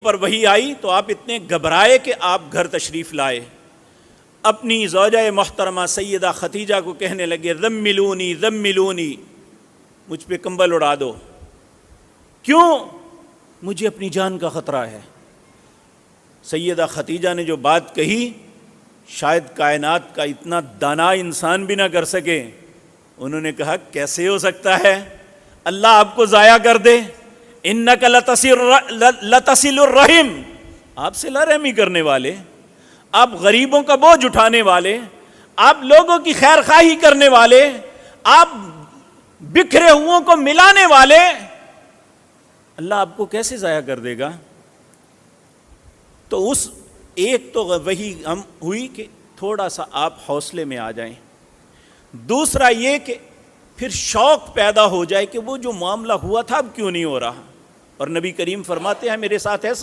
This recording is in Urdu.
پر وہی آئی تو آپ اتنے گھبرائے کہ آپ گھر تشریف لائے. اپنی زوجہ محترمہ سیدہ خدیجہ کو کہنے لگے ذملونی ذملونی، مجھ پہ کمبل اڑا دو. کیوں؟ مجھے اپنی جان کا خطرہ ہے. سیدہ خدیجہ نے جو بات کہی شاید کائنات کا اتنا دانا انسان بھی نہ کر سکے. انہوں نے کہا کیسے ہو سکتا ہے اللہ آپ کو ضائع کر دے؟ انک لتصل الرحم، آپ صلہ رحمی کرنے والے، آپ غریبوں کا بوجھ اٹھانے والے، آپ لوگوں کی خیر خواہی کرنے والے، آپ بکھرے ہوں کو ملانے والے، اللہ آپ کو کیسے ضائع کر دے گا؟ تو اس ایک تو وہی ہم ہوئی کہ تھوڑا سا آپ حوصلے میں آ جائیں. دوسرا یہ کہ پھر شوق پیدا ہو جائے کہ وہ جو معاملہ ہوا تھا اب کیوں نہیں ہو رہا. اور نبی کریم فرماتے ہیں میرے ساتھ ایسا